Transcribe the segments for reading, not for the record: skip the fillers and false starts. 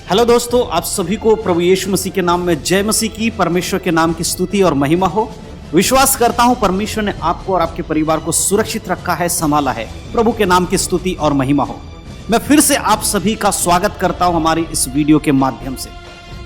Hello दोस्तों, आप सभी को प्रभु यीशु मसीह के नाम में जय मसीह की। परमेश्वर के नाम की स्तुति और महिमा हो। विश्वास करता हूं परमेश्वर ने आपको और आपके परिवार को सुरक्षित रखा है, संभाला है। प्रभु के नाम की स्तुति और महिमा हो। मैं फिर से आप सभी का स्वागत करता हूं हमारी इस वीडियो के माध्यम से।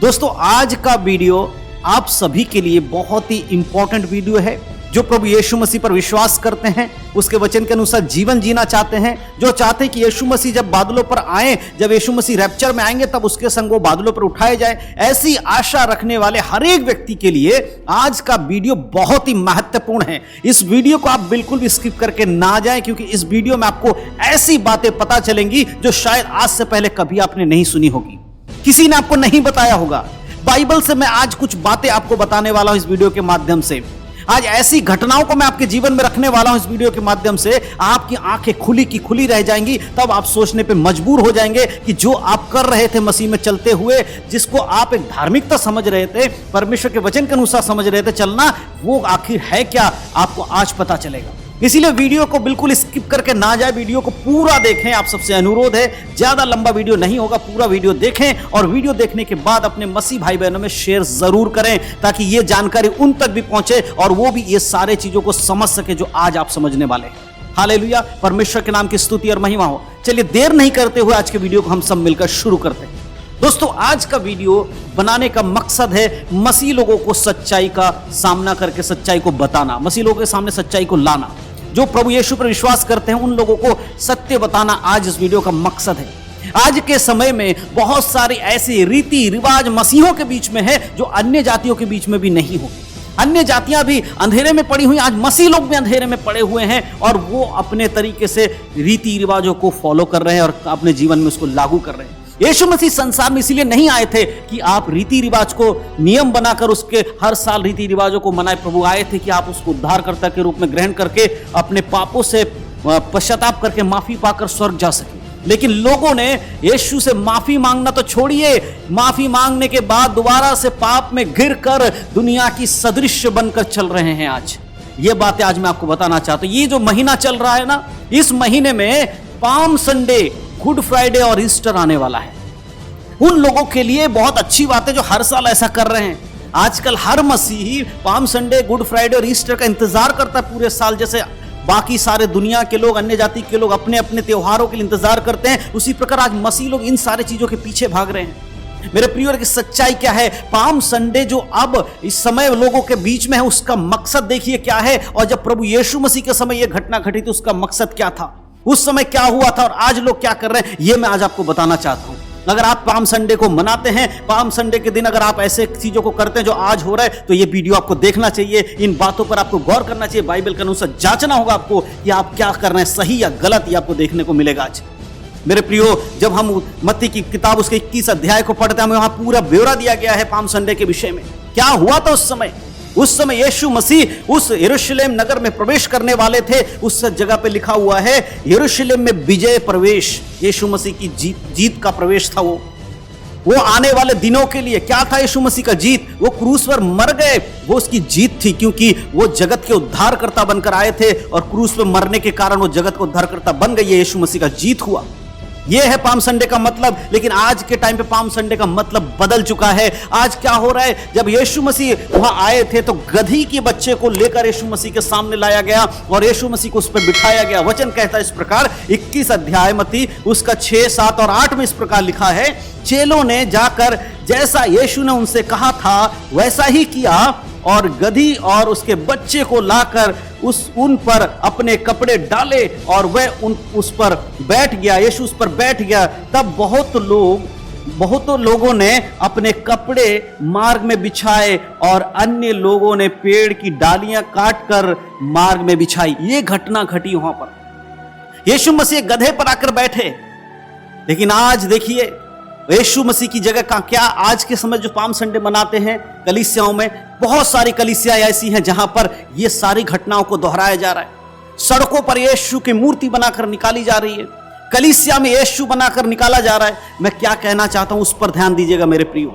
दोस्तों, आज का वीडियो आप सभी के लिए बहुत ही इंपॉर्टेंट वीडियो है। जो प्रभु यीशु मसीह पर विश्वास करते हैं, उसके वचन के अनुसार जीवन जीना चाहते हैं, जो चाहते हैं कि यीशु मसीह जब बादलों पर आए, जब यीशु मसीह रैप्चर में आएंगे तब उसके संग वो बादलों पर उठाए जाए, ऐसी आशा रखने वाले हर एक व्यक्ति के लिए आज का वीडियो बहुत ही महत्वपूर्ण है। इस वीडियो को आप बिल्कुल भी स्किप करके ना जाएं, क्योंकि इस वीडियो में आपको ऐसी बातें पता चलेंगी जो शायद आज से पहले कभी आपने नहीं सुनी होगी, किसी ने आपको नहीं बताया होगा। बाइबल से मैं आज कुछ बातें आपको बताने वाला हूं इस वीडियो के माध्यम से। आज ऐसी घटनाओं को मैं आपके जीवन में रखने वाला हूं इस वीडियो के माध्यम से, आपकी आंखें खुली की खुली रह जाएंगी। तब आप सोचने पे मजबूर हो जाएंगे कि जो आप कर रहे थे मसीह में चलते हुए, जिसको आप एक धार्मिकता समझ रहे थे, परमेश्वर के वचन के अनुसार समझ रहे थे चलना, वो आखिर है क्या, आपको आज पता चलेगा। इसीलिए वीडियो को बिल्कुल स्किप करके ना जाए, वीडियो को पूरा देखें। आप सबसे अनुरोध है, ज्यादा लंबा वीडियो नहीं होगा, पूरा वीडियो देखें और वीडियो देखने के बाद अपने मसीह भाई बहनों में शेयर जरूर करें, ताकि ये जानकारी उन तक भी पहुंचे और वो भी ये सारे चीजों को समझ सके जो आज आप समझने वाले हैं। हालेलुया, परमेश्वर के नाम की स्तुति और महिमा हो। चलिए देर नहीं करते हुए आज के वीडियो को हम सब मिलकर शुरू करते हैं। दोस्तों, आज का वीडियो बनाने का मकसद है मसीह लोगों को सच्चाई का सामना करके सच्चाई को बताना, मसीह लोगों के सामने सच्चाई को लाना। जो प्रभु यीशु पर विश्वास करते हैं उन लोगों को सत्य बताना आज इस वीडियो का मकसद है। आज के समय में बहुत सारी ऐसी रीति रिवाज मसीहों के बीच में है जो अन्य जातियों के बीच में भी नहीं होगी। अन्य जातियां भी अंधेरे में पड़ी हुई, आज मसीह लोग भी अंधेरे में पड़े हुए हैं और वो अपने तरीके से रीति रिवाजों को फॉलो कर रहे हैं और अपने जीवन में उसको लागू कर रहे हैं। यीशु मसीह संसार में इसीलिए नहीं आए थे कि आप रीति रिवाज को नियम बनाकर उसके हर साल रीति रिवाजों को मनाए। प्रभु आए थे कि आप उसको उद्धारकर्ता के रूप में ग्रहण करके अपने पापों से पश्चाताप करके माफी पाकर स्वर्ग जा सके। लेकिन लोगों ने यीशु से माफी मांगना तो छोड़िए, माफी मांगने के बाद दोबारा से पाप में गिरकर दुनिया की सदृश्य बनकर चल रहे हैं। आज ये बातें आज मैं आपको बताना चाहता हूं। ये जो महीना चल रहा है ना, इस महीने में पाम संडे, गुड फ्राइडे और ईस्टर आने वाला है। उन लोगों के लिए बहुत अच्छी बात है जो हर साल ऐसा कर रहे हैं। आजकल हर मसीही पाम संडे, गुड फ्राइडे और ईस्टर का इंतजार करता है पूरे साल। जैसे बाकी सारे दुनिया के लोग, अन्य जाति के लोग अपने अपने त्योहारों के लिए इंतजार करते हैं, उसी प्रकार आज मसीह लोग इन सारे चीजों के पीछे भाग रहे हैं। मेरे प्रिय की सच्चाई क्या है? पाम संडे जो अब इस समय लोगों के बीच में है, उसका मकसद देखिए क्या है। और जब प्रभु यीशु मसीह के समय यह घटना घटी थी, उसका मकसद क्या था, उस समय क्या हुआ था और आज लोग क्या कर रहे हैं, यह मैं आज आपको बताना चाहता हूं। अगर आप पाम संडे को मनाते हैं, पाम संडे के दिन अगर आप ऐसे चीजों को करते हैं जो आज हो रहा है, तो ये वीडियो आपको देखना चाहिए। इन बातों पर आपको गौर करना चाहिए, बाइबल के अनुसार जांचना होगा आपको कि आप क्या कर रहे हैं, सही या गलत, ये आपको देखने को मिलेगा आज। मेरे प्रियो, जब हम मत्ती की किताब उसके 21 अध्याय को पढ़ते हैं, वहां पूरा ब्यौरा दिया गया है पाम संडे के विषय में। क्या हुआ था उस समय? उस समय यीशु मसीह उस यरूशलेम नगर में प्रवेश करने वाले थे। उस जगह पे लिखा हुआ है यरूशलेम में विजय प्रवेश। यीशु मसीह की जीत का प्रवेश था वो आने वाले दिनों के लिए। क्या था यीशु मसीह का जीत? वो क्रूस पर मर गए, वो उसकी जीत थी, क्योंकि वो जगत के उद्धारकर्ता बनकर आए थे और क्रूस पर मरने के कारण वो जगत का उद्धारकर्ता बन गए। यीशु मसीह का जीत हुआ। यह है पाम संडे का मतलब। लेकिन आज के टाइम पे पाम संडे का मतलब बदल चुका है। आज क्या हो रहा है? जब यीशु मसीह वहां आए थे तो गधी के बच्चे को लेकर यीशु मसीह के सामने लाया गया और यीशु मसीह को उस पर बिठाया गया। वचन कहता है इस प्रकार, 21 अध्याय मत्ती उसका 6, 7 और 8 में इस प्रकार लिखा है, चेलों ने जाकर जैसा यीशु ने उनसे कहा था वैसा ही किया और गधी और उसके बच्चे को लाकर उन पर अपने कपड़े डाले और वह उस पर बैठ गया। यीशु उस पर बैठ गया। तब बहुतों लोगों ने अपने कपड़े मार्ग में बिछाए और अन्य लोगों ने पेड़ की डालियां काटकर मार्ग में बिछाई। ये घटना घटी वहां पर। यीशु मसीह गधे पर आकर बैठे। लेकिन आज देखिए यीशु मसीह की जगह का क्या, आज के समय जो पाम संडे मनाते हैं कलीसियाओं में, बहुत सारी कलीसियां ऐसी हैं जहां पर ये सारी घटनाओं को दोहराया जा रहा है। सड़कों पर यीशु की मूर्ति बनाकर निकाली जा रही है, कलीसिया में यीशु बनाकर निकाला जा रहा है। मैं क्या कहना चाहता हूं उस पर ध्यान दीजिएगा मेरे प्रियो।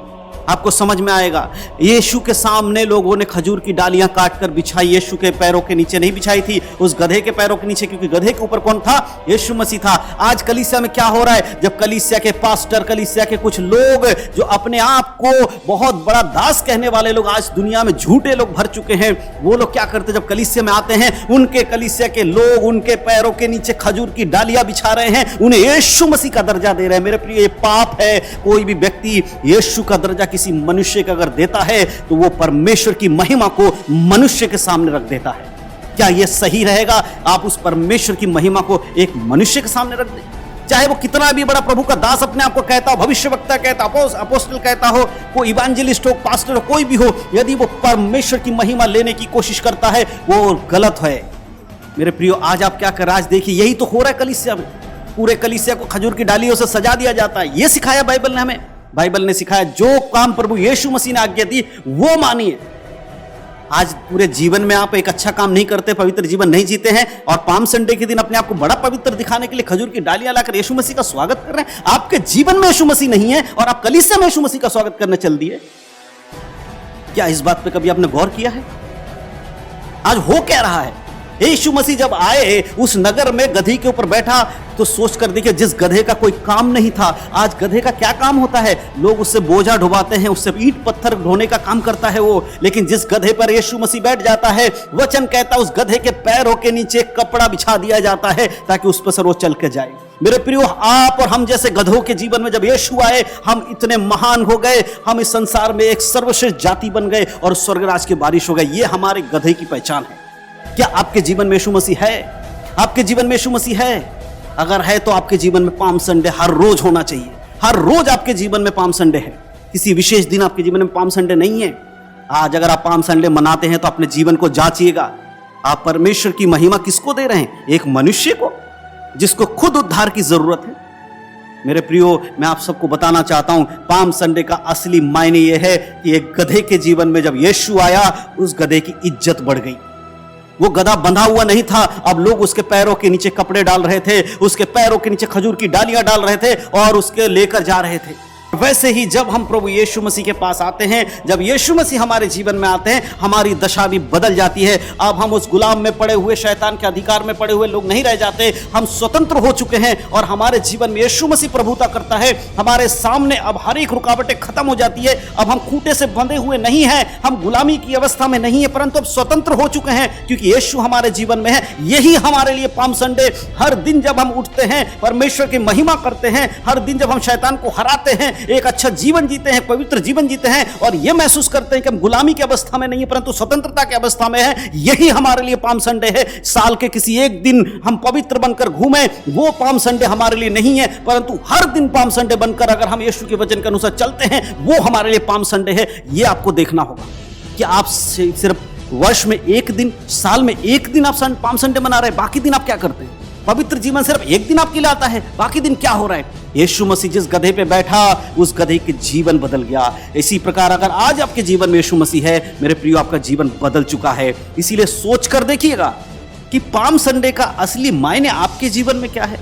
आपको समझ में आएगा। यीशु के सामने लोगों ने खजूर की डालियां काटकर बिछाई, यीशु के पैरों के नीचे नहीं बिछाई थी, उस गधे के पैरों के नीचे, क्योंकि गधे के ऊपर कौन था? यीशु मसीह था। आज कलीसिया में क्या हो रहा है? जब कलीसिया के पास्टर, कलीसिया के कुछ लोग जो अपने आप को बहुत बड़ा दास कहने वाले लोग, आज दुनिया में झूठे लोग भर चुके हैं, वो लोग क्या करते? जब कलीसिया में आते हैं, उनके कलीसिया के लोग उनके पैरों के नीचे खजूर की डालियां बिछा रहे हैं, उन्हें यीशु मसीह का दर्जा दे रहे हैं। मेरे प्रिय, ये पाप है। कोई भी व्यक्ति यीशु का दर्जा किसी मनुष्य का अगर देता है तो वो परमेश्वर की महिमा को मनुष्य के सामने रख देता है। क्या यह सही रहेगा? आप उस परमेश्वर की महिमा को एक मनुष्य के सामने रख दें, चाहे वो कितना भी बड़ा प्रभु का दास अपने आप को कहता हो, भविष्यवक्ता कहता हो, अपोस्टल कहता हो, कोई इवेंजलिस्ट हो, पास्टर हो, कोई भी हो, यदि वो परमेश्वर की महिमा लेने की कोशिश करता है, वो गलत है। मेरे प्रियो, आज आप क्या कर रहे हैं? आज देखिए, यही तो हो रहा है कलीसिया में। पूरे कलीसिया को खजूर की डालियों से सजा दिया जाता है। यह सिखाया बाइबल ने हमें। बाइबल ने सिखाया जो काम प्रभु यीशु मसीह ने आज्ञा दी वो मानिए। आज पूरे जीवन में आप एक अच्छा काम नहीं करते, पवित्र जीवन नहीं जीते हैं, और पाम संडे के दिन अपने आप को बड़ा पवित्र दिखाने के लिए खजूर की डालियां लाकर यीशु मसीह का स्वागत कर रहे हैं। आपके जीवन में यीशु मसीह नहीं है और आप कलीसिया में यीशु मसीह का स्वागत करने चल दिए। क्या इस बात पे कभी आपने गौर किया है? आज हो क्या रहा है? यीशु मसीह जब आए उस नगर में गधी के ऊपर बैठा, तो सोच कर देखिए, जिस गधे का कोई काम नहीं था, आज गधे का क्या काम होता है? लोग उससे बोझा ढुवाते हैं, उससे ईंट पत्थर ढोने का काम करता है वो। लेकिन जिस गधे पर यीशु मसीह बैठ जाता है, वचन कहता है उस गधे के पैरों के नीचे कपड़ा बिछा दिया जाता है ताकि उस पर वो चल के जाए। मेरे प्रियो, आप और हम जैसे गधों के जीवन में जब यीशु आए, हम इतने महान हो गए, हम इस संसार में एक सर्वश्रेष्ठ जाति बन गए और स्वर्गराज की बारिश हो गई। ये हमारे गधे की पहचान है। क्या आपके जीवन में यीशु मसीह है? आपके जीवन में यीशु मसीह है? अगर है तो आपके जीवन में पाम संडे हर रोज होना चाहिए। हर रोज आपके जीवन में पाम संडे है, किसी विशेष दिन आपके जीवन में पाम संडे नहीं है। आज अगर आप पाम संडे मनाते हैं तो अपने जीवन को जांचिएगा। आप परमेश्वर की महिमा किसको दे रहे हैं? एक मनुष्य को, जिसको खुद उद्धार की जरूरत है। मेरे प्रियो, मैं आप सबको बताना चाहता हूं, पाम संडे का असली मायने यह है कि एक गधे के जीवन में जब यीशु आया, उस गधे की इज्जत बढ़ गई। वो गधा बंधा हुआ नहीं था, अब लोग उसके पैरों के नीचे कपड़े डाल रहे थे, उसके पैरों के नीचे खजूर की डालियां डाल रहे थे और उसके लेकर जा रहे थे। वैसे ही जब हम प्रभु यीशु मसीह के पास आते हैं, जब यीशु मसीह हमारे जीवन में आते हैं, हमारी दशा भी बदल जाती है। अब हम उस गुलाम में पड़े हुए, शैतान के अधिकार में पड़े हुए लोग नहीं रह जाते। हम स्वतंत्र हो चुके हैं और हमारे जीवन में यीशु मसीह प्रभुता करता है। हमारे सामने अब हर एक रुकावटें खत्म हो जाती है। अब हम खूंटे से बंधे हुए नहीं हैं, हम गुलामी की अवस्था में नहीं है, परंतु अब स्वतंत्र हो चुके हैं क्योंकि यीशु हमारे जीवन में है। यही हमारे लिए पाम संडे। हर दिन जब हम उठते हैं, परमेश्वर की महिमा करते हैं, हर दिन जब हम शैतान को हराते हैं, एक अच्छा जीवन जीते हैं, पवित्र जीवन जीते हैं और यह महसूस करते हैं कि हम गुलामी की अवस्था में नहीं है परंतु स्वतंत्रता की अवस्था में है, यही हमारे लिए पाम संडे है। साल के किसी एक दिन हम पवित्र बनकर घूमें, वो पाम संडे हमारे लिए नहीं है, परंतु हर दिन पाम संडे बनकर अगर हम यीशु के वचन के अनुसार चलते हैं, वो हमारे लिए पाम संडे है। यह आपको देखना होगा कि आप सिर्फ वर्ष में एक दिन, साल में एक दिन आप पाम संडे मना रहे हैं, बाकी दिन आप क्या करते हैं? पवित्र जीवन सिर्फ एक दिन आपके लिए आता है, बाकी दिन क्या हो रहा है? यीशु मसीह जिस गधे पे बैठा, उस गधे के जीवन बदल गया। इसी प्रकार अगर आज आपके जीवन में यीशु मसीह है, मेरे प्रियो, आपका जीवन बदल चुका है। इसीलिए सोच कर देखिएगा कि पाम संडे का असली मायने आपके जीवन में क्या है।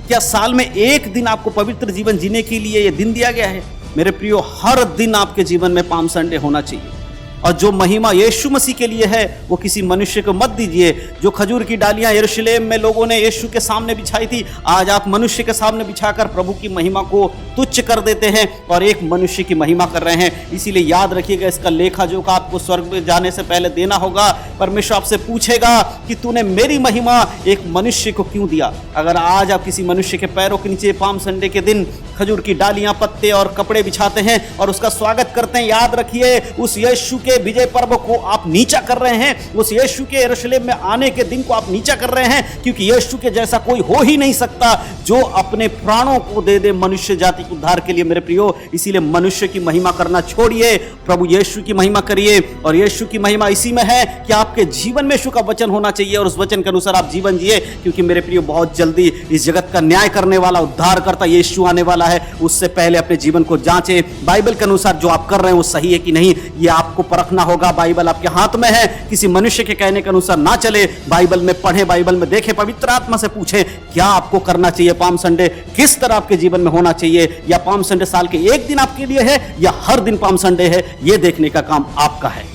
क्या साल में एक दिन आपको पवित्र जीवन जीने के लिए यह दिन दिया गया है? मेरे प्रियो, हर दिन आपके जीवन में पाम संडे होना चाहिए। और जो महिमा यीशु मसीह के लिए है वो किसी मनुष्य को मत दीजिए। जो खजूर की डालियां यरूशलेम में लोगों ने यीशु के सामने बिछाई थी, आज आप मनुष्य के सामने बिछाकर प्रभु की महिमा को तुच्छ कर देते हैं और एक मनुष्य की महिमा कर रहे हैं। इसीलिए याद रखिएगा, इसका लेखा जोखा आपको स्वर्ग में जाने से पहले देना होगा। परमेश्वर आपसे पूछेगा कि तूने मेरी महिमा एक मनुष्य को क्यों दिया। अगर आज आप किसी मनुष्य के पैरों के नीचे पाम संडे के दिन खजूर की डालियां, पत्ते और कपड़े बिछाते हैं और उसका स्वागत करते हैं, याद रखिए उस यीशु के विजय पर्व को आप नीचा कर रहे हैं। उस यीशु के यरूशलेम में आने के दिन को आप नीचा कर रहे हैं, क्योंकि यीशु के जैसा कोई हो ही नहीं सकता जो अपने प्राणों को दे दे मनुष्य जाति के उद्धार के लिए। मेरे प्रियो, इसीलिए मनुष्य की महिमा करना छोड़िए, प्रभु यीशु की महिमा करिए। और यीशु की महिमा इसी में है कि आपके जीवन में यीशु का वचन होना चाहिए और उस वचन के अनुसार आप जीवन जिए। क्योंकि मेरे प्रियो, बहुत जल्दी इस जगत का न्याय करने वाला, उद्धार करता यीशु आने वाला है। उससे पहले अपने जीवन को जांचें, बाइबल के अनुसार जो आप कर रहे हैं वो सही है कि नहीं, ये आपको परखना होगा। बाइबल आपके हाथ में है, किसी मनुष्य के कहने के अनुसार ना चले, बाइबल में पढ़ें, बाइबल में देखें, पवित्र आत्मा से पूछें क्या आपको करना चाहिए। पाम संडे किस तरह आपके जीवन में होना चाहिए, या पाम संडे साल के एक दिन आपके लिए है या हर दिन पाम संडे है, यह देखने का काम आपका है।